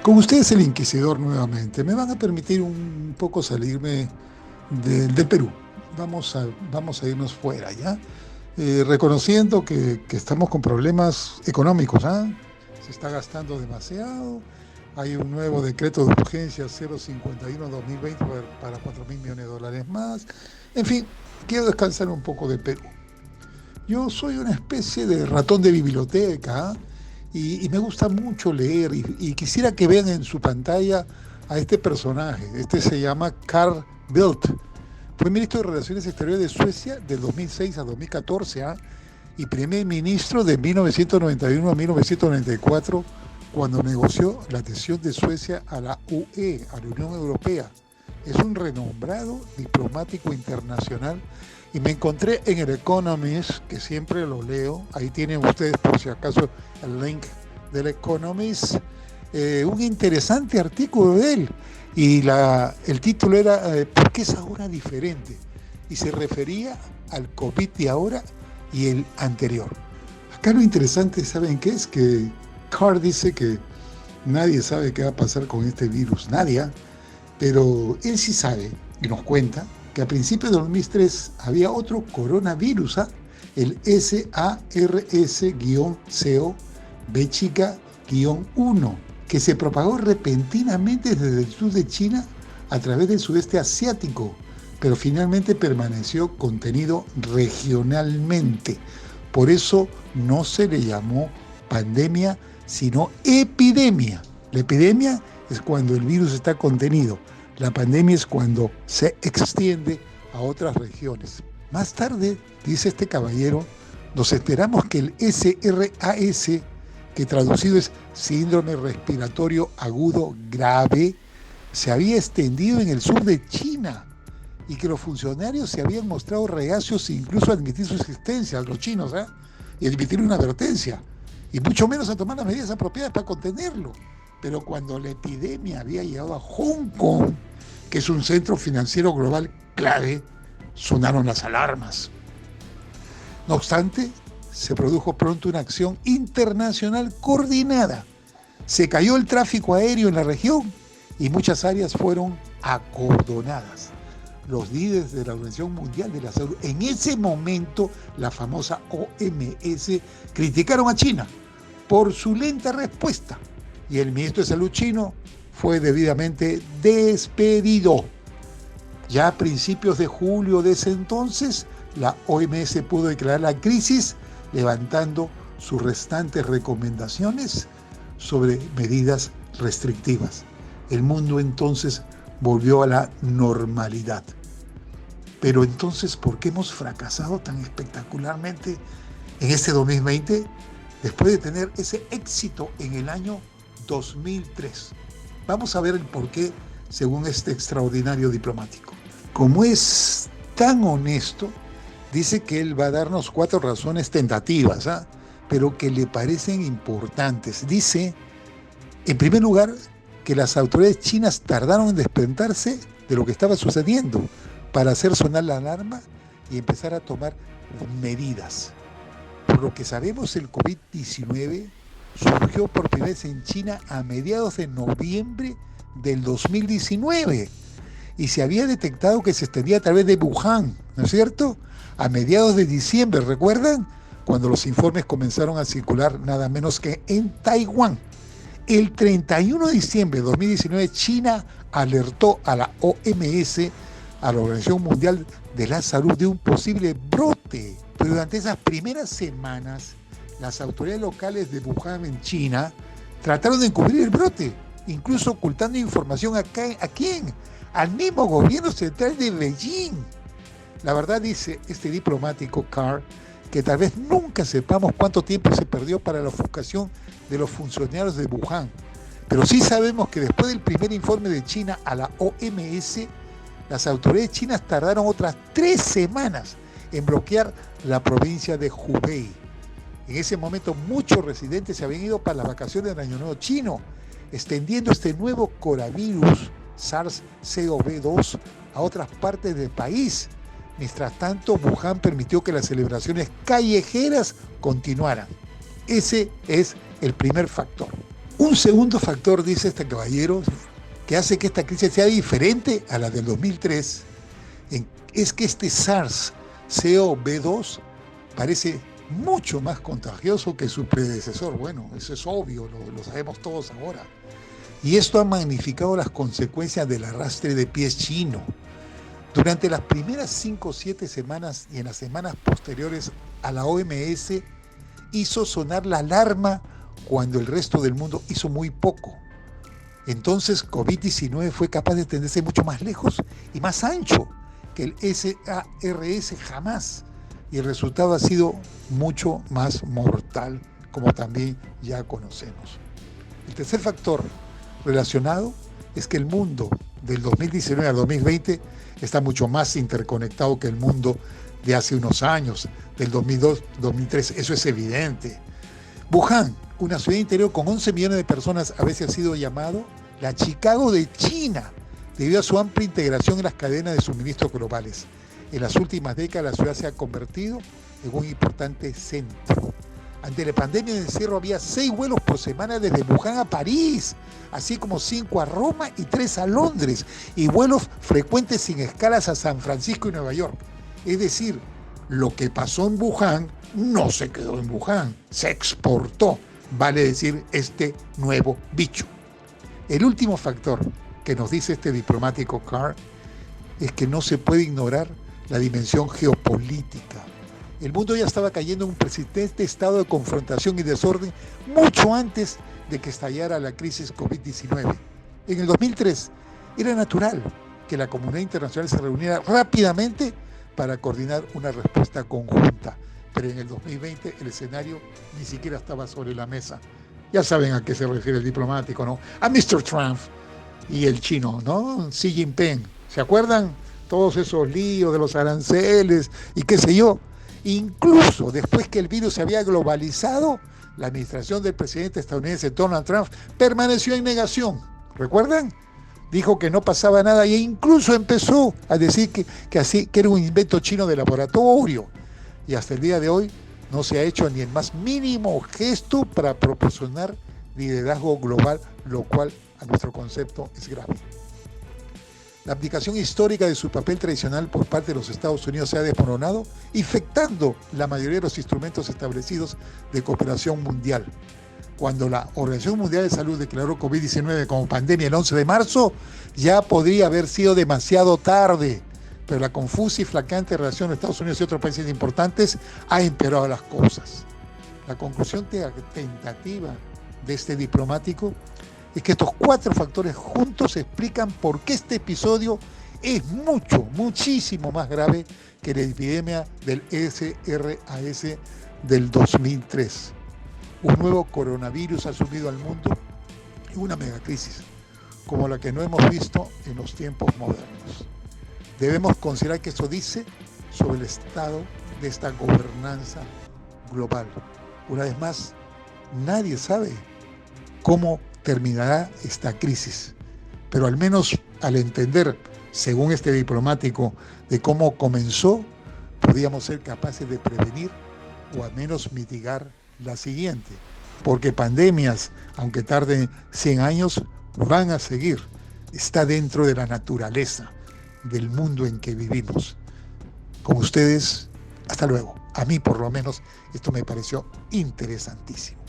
Con ustedes el Inquisidor nuevamente. Me van a permitir un poco salirme del Perú. Vamos a irnos fuera, ¿ya? Reconociendo que estamos con problemas económicos, ¿ah? Se está gastando demasiado. Hay un nuevo decreto de urgencia 051-2020 para 4.000 millones de dólares más. En fin, quiero descansar un poco de Perú. Yo soy una especie de ratón de biblioteca, ¿ah? Y me gusta mucho leer y quisiera que vean en su pantalla a este personaje. Este se llama Carl Bildt. Fue ministro de Relaciones Exteriores de Suecia del 2006 a 2014, ¿ah? Y primer ministro de 1991 a 1994, cuando negoció la adhesión de Suecia a la UE, a la Unión Europea. Es un renombrado diplomático internacional y me encontré en el Economist, que siempre lo leo, ahí tienen ustedes por si acaso el link del Economist, un interesante artículo de él, y el título era ¿por qué es ahora diferente? Y se refería al COVID de ahora y el anterior. Acá lo interesante, ¿saben qué es? Que Carr dice que nadie sabe qué va a pasar con este virus, nadie, ¿eh? Pero él sí sabe y nos cuenta que a principios de 2003 había otro coronavirus, ¿ah? El SARS-CoV-1, que se propagó repentinamente desde el sur de China a través del sudeste asiático, pero finalmente permaneció contenido regionalmente. Por eso no se le llamó pandemia, sino epidemia. La epidemia es cuando el virus está contenido. La pandemia es cuando se extiende a otras regiones. Más tarde, dice este caballero, nos enteramos que el SRAS, que traducido es síndrome respiratorio agudo grave, se había extendido en el sur de China y que los funcionarios se habían mostrado reacios incluso a admitir su existencia, los chinos, ¿eh? Y admitir una advertencia, y mucho menos a tomar las medidas apropiadas para contenerlo. Pero cuando la epidemia había llegado a Hong Kong, que es un centro financiero global clave, sonaron las alarmas. No obstante, se produjo pronto una acción internacional coordinada. Se cayó el tráfico aéreo en la región y muchas áreas fueron acordonadas. Los líderes de la Organización Mundial de la Salud, en ese momento la famosa OMS, criticaron a China por su lenta respuesta, y el ministro de Salud chino fue debidamente despedido. Ya a principios de julio de ese entonces, la OMS pudo declarar la crisis, levantando sus restantes recomendaciones sobre medidas restrictivas. El mundo entonces volvió a la normalidad. Pero entonces, ¿por qué hemos fracasado tan espectacularmente en este 2020? Después de tener ese éxito en el año 2003. Vamos a ver el porqué según este extraordinario diplomático. Como es tan honesto, dice que él va a darnos 4 razones tentativas, ¿ah? Pero que le parecen importantes. Dice, en primer lugar, que las autoridades chinas tardaron en despertarse de lo que estaba sucediendo para hacer sonar la alarma y empezar a tomar medidas. Por lo que sabemos, el COVID-19 surgió por primera vez en China a mediados de noviembre del 2019 y se había detectado que se extendía a través de Wuhan, ¿no es cierto? A mediados de diciembre, ¿recuerdan? Cuando los informes comenzaron a circular nada menos que en Taiwán. El 31 de diciembre de 2019, China alertó a la OMS, a la Organización Mundial de la Salud, de un posible brote. Pero durante esas primeras semanas, las autoridades locales de Wuhan en China trataron de encubrir el brote, incluso ocultando información ¿a quién? Al mismo gobierno central de Beijing. La verdad, dice este diplomático Carr, que tal vez nunca sepamos cuánto tiempo se perdió para la ofuscación de los funcionarios de Wuhan, pero sí sabemos que después del primer informe de China a la OMS, las autoridades chinas tardaron otras 3 semanas en bloquear la provincia de Hubei. En ese momento muchos residentes se habían ido para las vacaciones del Año Nuevo chino, extendiendo este nuevo coronavirus SARS-CoV-2 a otras partes del país. Mientras tanto, Wuhan permitió que las celebraciones callejeras continuaran. Ese es el primer factor. Un segundo factor, dice este caballero, que hace que esta crisis sea diferente a la del 2003, es que este SARS-CoV-2 parece mucho más contagioso que su predecesor. Bueno, eso es obvio, lo sabemos todos ahora. Y esto ha magnificado las consecuencias del arrastre de pies chino. Durante las primeras 5 o 7 semanas y en las semanas posteriores a la OMS hizo sonar la alarma cuando el resto del mundo hizo muy poco. Entonces COVID-19 fue capaz de extenderse mucho más lejos y más ancho que el SARS jamás. Y el resultado ha sido mucho más mortal, como también ya conocemos. El tercer factor relacionado es que el mundo del 2019 al 2020 está mucho más interconectado que el mundo de hace unos años, del 2002, 2003, eso es evidente. Wuhan, una ciudad interior con 11 millones de personas, a veces ha sido llamado la Chicago de China, debido a su amplia integración en las cadenas de suministros globales. En las últimas décadas la ciudad se ha convertido en un importante centro. Ante la pandemia de encierro había 6 vuelos por semana desde Wuhan a París, así como 5 a Roma y 3 a Londres, y vuelos frecuentes sin escalas a San Francisco y Nueva York. Es decir, lo que pasó en Wuhan no se quedó en Wuhan, se exportó, vale decir, este nuevo bicho. El último factor que nos dice este diplomático Carr es que no se puede ignorar la dimensión geopolítica. El mundo ya estaba cayendo en un persistente estado de confrontación y desorden mucho antes de que estallara la crisis COVID-19. En el 2003 era natural que la comunidad internacional se reuniera rápidamente para coordinar una respuesta conjunta, pero en el 2020 el escenario ni siquiera estaba sobre la mesa. Ya saben a qué se refiere el diplomático, ¿no? A Mr. Trump y el chino, ¿no? Xi Jinping. ¿Se acuerdan? Todos esos líos de los aranceles y qué sé yo. Incluso después que el virus se había globalizado, la administración del presidente estadounidense Donald Trump permaneció en negación. ¿Recuerdan? Dijo que no pasaba nada e incluso empezó a decir que era un invento chino de laboratorio. Y hasta el día de hoy no se ha hecho ni el más mínimo gesto para proporcionar liderazgo global, lo cual a nuestro concepto es grave. La abdicación histórica de su papel tradicional por parte de los Estados Unidos se ha desmoronado, infectando la mayoría de los instrumentos establecidos de cooperación mundial. Cuando la Organización Mundial de Salud declaró COVID-19 como pandemia el 11 de marzo, ya podría haber sido demasiado tarde, pero la confusa y flaqueante relación de Estados Unidos y otros países importantes ha empeorado las cosas. La conclusión tentativa de este diplomático es que estos 4 factores juntos explican por qué este episodio es muchísimo más grave que la epidemia del SRAS del 2003. Un nuevo coronavirus ha sumido al mundo en una megacrisis, como la que no hemos visto en los tiempos modernos. Debemos considerar que esto dice sobre el estado de esta gobernanza global. Una vez más, nadie sabe cómo terminará esta crisis, pero al menos al entender, según este diplomático, de cómo comenzó, podríamos ser capaces de prevenir o al menos mitigar la siguiente, porque pandemias, aunque tarden 100 años, van a seguir. Está dentro de la naturaleza del mundo en que vivimos. Con ustedes, hasta luego. A mí por lo menos esto me pareció interesantísimo.